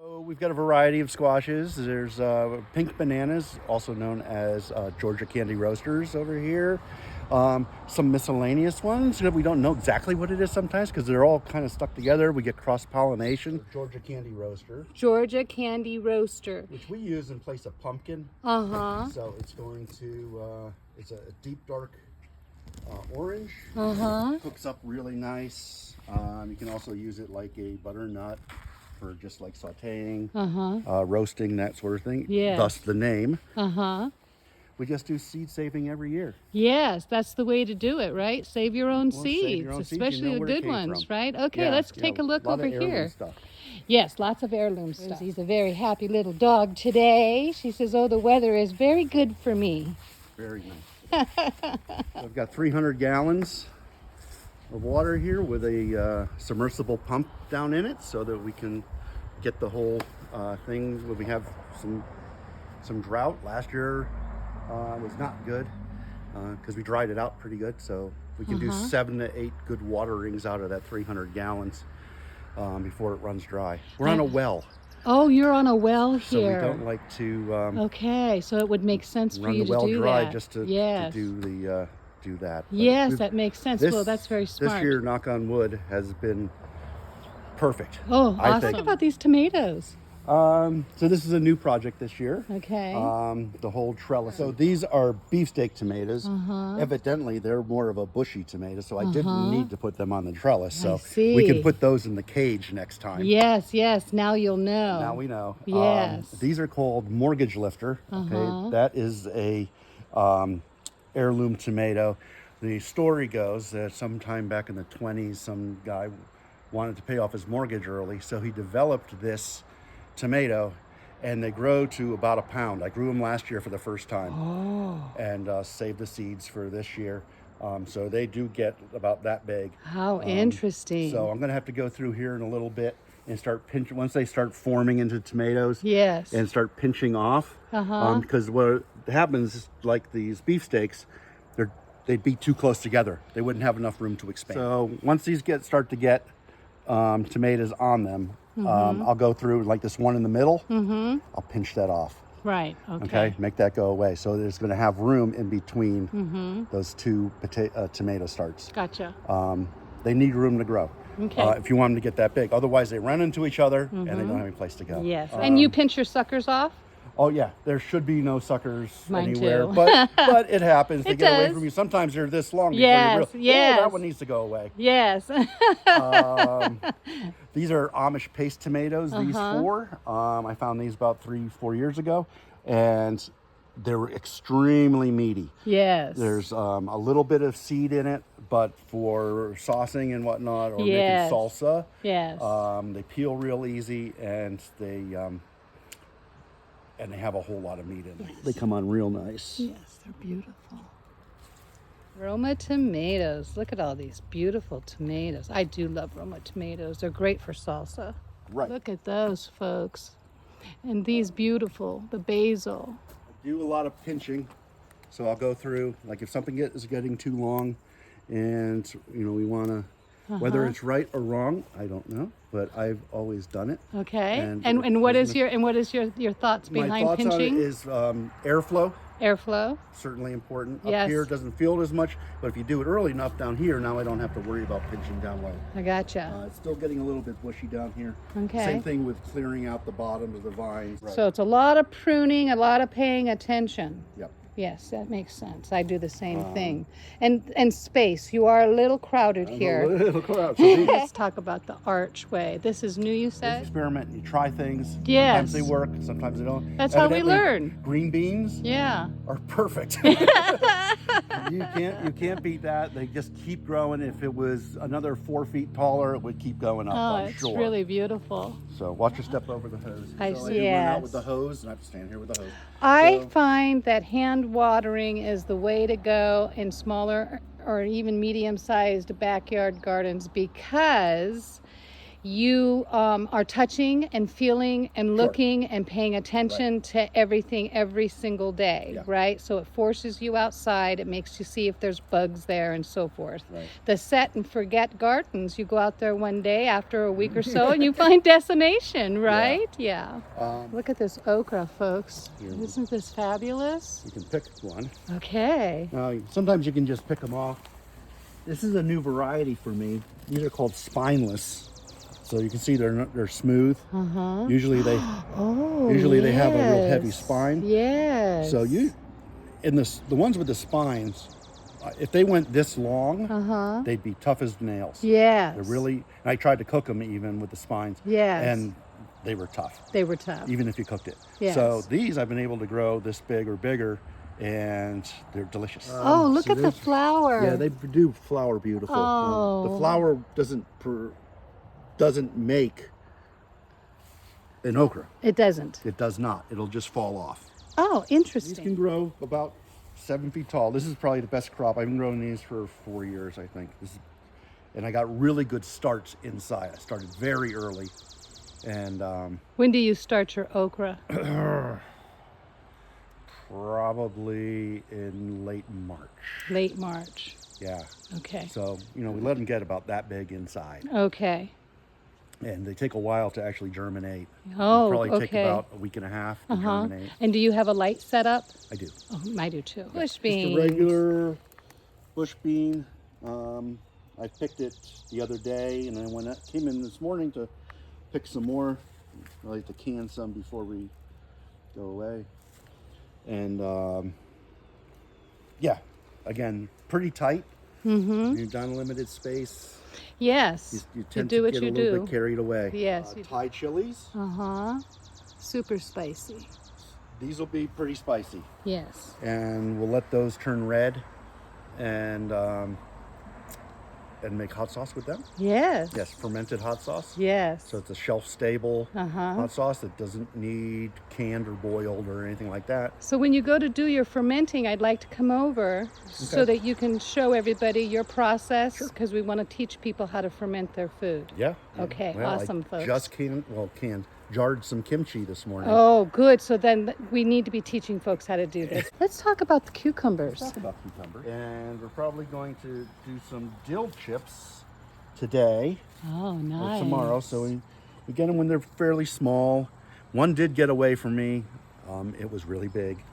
So we've got a variety of squashes. There's pink bananas, also known as Georgia candy roasters over here. Some miscellaneous ones that we don't know exactly what it is sometimes because they're all kind of stuck together. We get cross-pollination. So Georgia candy roaster. Georgia candy roaster. Which we use in place of pumpkin. Uh-huh. So it's going to, it's a deep dark orange. Uh-huh. Cooks up really nice. You can also use it like a butternut for just like sauteing, roasting, that sort of thing. Yes. Thus the name. Uh-huh. We just do seed saving every year. Yes, that's the way to do it, right? Save your own Well, seeds, save your own seeds. especially You know the where it good came ones, from. right? Okay, Yeah, let's take a look lot over of heirloom here. Stuff. Yes, lots of heirloom stuff. He's a very happy little dog today. She says, oh, the weather is very good for me. Very nice. I've got 300 gallons of water here with a submersible pump down in it so that we can get the whole thing. When we have some drought. Last year was not good because we dried it out pretty good. So we can do 7 to 8 good waterings out of that 300 gallons before it runs dry. We're on a well. Oh, you're on a well So here. we don't like to okay, so it would make sense for run you the well to do dry that. just to Yes. do the do that. But Yes, that makes sense. Well, that's very smart. This year, knock on wood, has been perfect. Oh, I awesome. think. Talk about these tomatoes. So this is a new project this year. Okay. The whole trellis. So these are beefsteak tomatoes. Uh-huh. Evidently, they're more of a bushy tomato, so I didn't need to put them on the trellis. So see. we can put those in the cage next time. Yes, yes. Now you'll know. Now we know. Yes. These are called mortgage lifter. Okay, that is a heirloom tomato. The story goes that sometime back in the 20s, some guy wanted to pay off his mortgage early, so he developed this tomato, and they grow to about a pound. I grew them last year for the first time, and saved the seeds for this year. So they do get about that big. How interesting. So I'm going to have to go through here in a little bit and start pinching once they start forming into tomatoes. Yes. And start pinching off. Because what happens, like these beefsteaks, they'd be too close together. They wouldn't have enough room to expand. So once these start to get tomatoes on them, I'll go through like this one in the middle. I'll pinch that off. Right. Okay. Make that go away. So there's going to have room in between those two tomato starts. Gotcha. They need room to grow. Okay. If you want them to get that big. Otherwise, they run into each other and they don't have any place to go. Yes. And you pinch your suckers off? Oh yeah, there should be no suckers Mine anywhere, too. but it happens. They It get away does. from you. Sometimes they're this long before Yes, you yes. oh, that one needs to go away. Yes. These are Amish paste tomatoes. These 4, I found these about 3-4 years ago, and they were extremely meaty. Yes. There's a little bit of seed in it, but for saucing and whatnot, or Yes. making salsa, Yes. they peel real easy, and they have a whole lot of meat in them. They come on real nice. Yes, they're beautiful. Roma tomatoes. Look at all these beautiful tomatoes. I do love Roma tomatoes. They're great for salsa. Right. Look at those, folks. And these beautiful, the basil. I do a lot of pinching, so I'll go through, like if something is getting too long, and we want to, whether it's right or wrong, I don't know, but I've always done it. Okay. And And what is your thoughts behind My thoughts pinching? on it is airflow. Airflow. Certainly important. Yes. Up here it doesn't feel it as much, but if you do it early enough down here, now I don't have to worry about pinching down low. I gotcha. It's still getting a little bit bushy down here. Okay. Same thing with clearing out the bottom of the vines. Right. So it's a lot of pruning, a lot of paying attention. Yep. Yes, that makes sense. I do the same thing. And space. You are a little crowded here. A little crowd. So these Let's talk about the archway. This is new, you said? experiment. You try things. Yes. Sometimes they work. Sometimes they don't. That's how we learn. Green beans Yeah. are perfect. You can't beat that. They just keep growing. If it was another 4 feet taller, it would keep going up. Oh, I'm it's sure. really beautiful. So watch your step over the hose. I so see, I do run out yes. with the hose, and I have to stand here with the hose. I So- find that hand watering is the way to go in smaller or even medium-sized backyard gardens because you are touching and feeling and Sure. looking and paying attention to everything every single day, Yeah. right? So it forces you outside. It makes you see if there's bugs there and so forth. Right. The set and forget gardens, you go out there one day after a week or so and you find decimation, right? Yeah. Look at this okra, folks. Here. Isn't this fabulous? You can pick one. Okay. Sometimes you can just pick them off. This is a new variety for me. These are called spineless. So you can see they're smooth. Uh-huh. Usually they have a real heavy spine. Yes. So the ones with the spines, if they went this long, they'd be tough as nails. Yes. They're really. And I tried to cook them even with the spines. Yes. And they were tough. They were tough. Even if you cooked it. Yes. So these I've been able to grow this big or bigger, and they're delicious. Oh, look at the flower. Yeah, they do flower beautiful. Oh. The flower doesn't make an okra. It doesn't. It does not. It'll just fall off. Oh, These interesting. can grow about 7 feet tall. This is probably the best crop. I've been growing these for 4 years, I think. And I got really good starts inside. I started very early. And When do you start your okra? probably in late March. Late March. Yeah. Okay. So, we let them get about that big inside. Okay. And they take a while to actually germinate. Oh, Probably take okay. about a week and a half to germinate. And do you have a light setup? I do. Oh, I do too. Bush Just beans. a regular bush bean. I picked it the other day, and I came in this morning to pick some more. I like to can some before we go away. And yeah, again, pretty tight. Mm-hmm. You've done limited space. Yes. You tend do to what get you a little do. bit carried away. Yes, you do. Thai chilies. Super spicy. These will be pretty spicy. Yes. And we'll let those turn red and make hot sauce with them. Yes. Yes, fermented hot sauce. Yes. So it's a shelf-stable hot sauce that doesn't need canned or boiled or anything like that. So when you go to do your fermenting, I'd like to come over so that you can show everybody your process, because we want to teach people how to ferment their food. Yeah. Okay, Well, awesome, I folks. just jarred some kimchi this morning. Oh, good. So then we need to be teaching folks how to do this. Let's talk about the cucumbers. Talk about cucumber. And we're probably going to do some dill chips today Oh, or nice. tomorrow. So we get them when they're fairly small. One did get away from me. It was really big.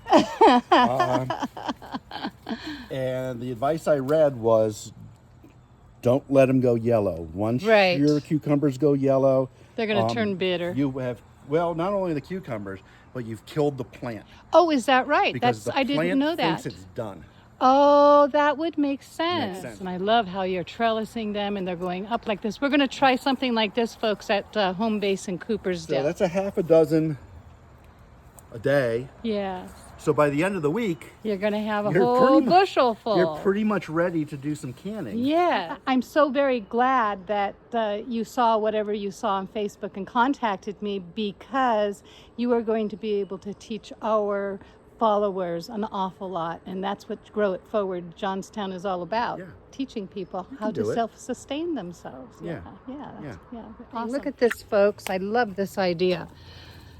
And the advice I read was, don't let them go yellow. Once Right. your cucumbers go yellow, They're going to turn bitter. you have, not only the cucumbers, but you've killed the plant. Oh, is that right? Because the I didn't plant know that. thinks it's done. Oh, that would make sense. sense. And I love how you're trellising them and they're going up like this. We're going to try something like this, folks, at home base in Coopersdale. So that's a half a dozen a day. Yes. So by the end of the week, You're going to have a You're whole pretty mu- bushel full. you're pretty much ready to do some canning. Yeah. I'm so very glad that you saw whatever you saw on Facebook and contacted me, because you are going to be able to teach our followers an awful lot. And that's what Grow It Forward Johnstown is all about. Yeah. Teaching people how can do to it. self-sustain themselves. Yeah. Yeah. Awesome. Look at this, folks. I love this idea.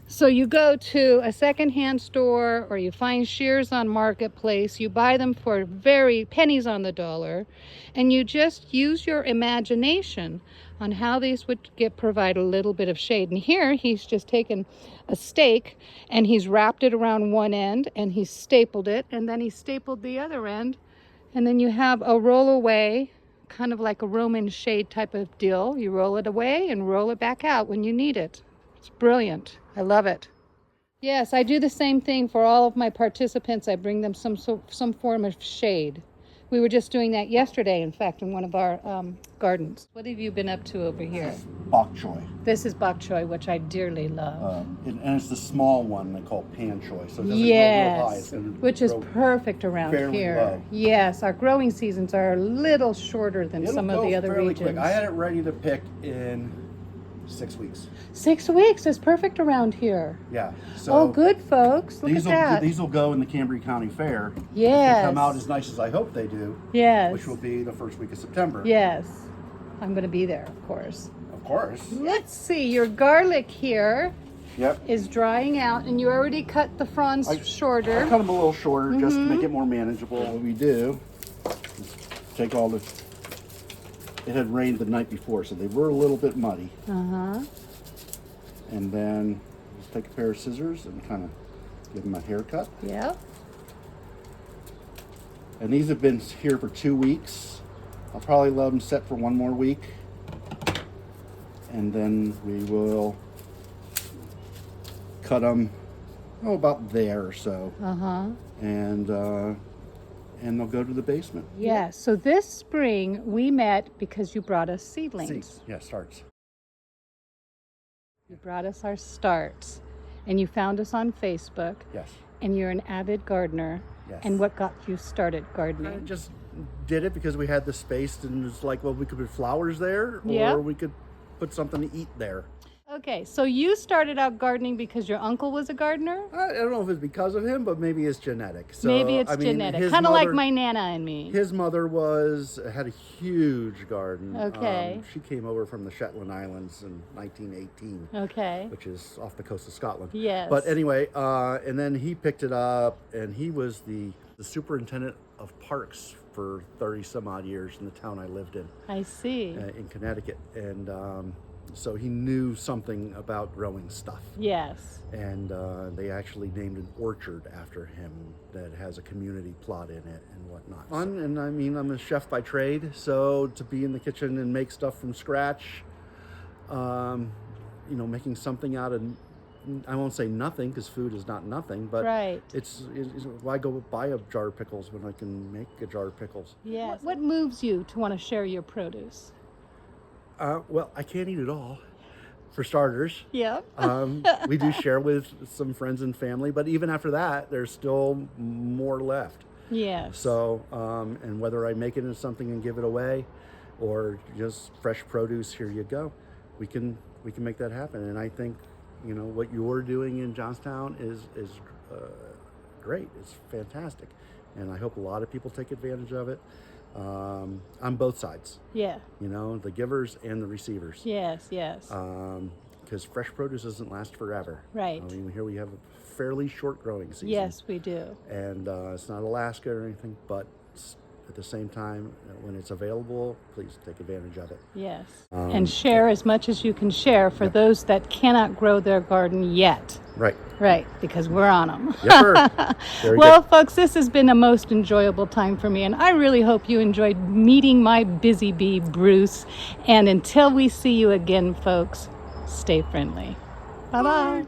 So you go to a secondhand store or you find shears on Marketplace, you buy them for very pennies on the dollar, and you just use your imagination on how these would provide a little bit of shade. And here he's just taken a stake and he's wrapped it around one end and he's stapled it, and then he stapled the other end, and then you have a roll away, kind of like a Roman shade type of deal. You roll it away and roll it back out when you need it. It's brilliant. I love it. Yes, I do the same thing for all of my participants. I bring them some form of shade. We were just doing that yesterday, in fact, in one of our gardens. What have you been up to over here? Bok choy. This is bok choy, which I dearly love. And it's the small one they call pan choy. So it doesn't grow real high. Yes, It's gonna which is grow perfect around fairly here. low. Yes, our growing seasons are a little shorter than It'll some of go the other fairly regions. quick. I had it ready to pick in 6 weeks. 6 weeks is perfect around here. Yeah. So Oh, good, folks. Look at that. These will go in the Cambria County Fair. Yes. If they come out as nice as I hope they do. Yes. Which will be the first week of September. Yes. I'm going to be there, of course. Of course. Let's see, your garlic here Yep. is drying out, and you already cut the fronds shorter. I cut them a little shorter just to make it more manageable. What we do is take all the... It had rained the night before, so they were a little bit muddy. And then just take a pair of scissors and kind of give them a haircut. Yep. And these have been here for 2 weeks. I'll probably let them set for 1 more week. And then we will cut them, about there or so. And they'll go to the basement. Yeah, so this spring we met because you brought us seedlings. Seeds. Yeah, starts. You brought us our starts, and you found us on Facebook. Yes. And you're an avid gardener. Yes. And what got you started I gardening? just did it because we had the space, and it's like, well, we could put flowers there, or Yeah. we could put something to eat there. Okay, so you started out gardening because your uncle was a gardener? I don't know if it's because of him, but maybe it's genetic. So, Maybe it's I mean, genetic, his kind of like mother- my Nana and me. His mother had a huge garden. Okay. She came over from the Shetland Islands in 1918, Okay. which is off the coast of Scotland. Yes. But anyway, and then he picked it up, and he was the superintendent of parks for 30 some odd years in the town I lived in. I see. In Connecticut. And so he knew something about growing stuff. Yes. And they actually named an orchard after him that has a community plot in it and whatnot. Fun, and I mean, I'm a chef by trade, so to be in the kitchen and make stuff from scratch, making something out of, I won't say nothing because food is not nothing, but Right. it's why go buy a jar of pickles when I can make a jar of pickles? Yes. What moves you to want to share your produce? Well, I can't eat it all, for starters. Yep. We do share with some friends and family, but even after that, there's still more left. Yes. So, and whether I make it into something and give it away, or just fresh produce, here you go. We can make that happen. And I think, what you're doing in Johnstown is great. It's fantastic, and I hope a lot of people take advantage of it. On both sides. Yeah. The givers and the receivers. Yes, yes. Because fresh produce doesn't last forever. Right. I mean, here we have a fairly short growing season. Yes, we do. And it's not Alaska or anything, but at the same time, when it's available, please take advantage of it. Yes. And share as much as you can share for those that cannot grow their garden yet. Right. Right, because we're on them. Yes, sir. Very Well, good. folks, this has been a most enjoyable time for me, and I really hope you enjoyed meeting my busy bee, Bruce. And until we see you again, folks, stay friendly. Bye-bye.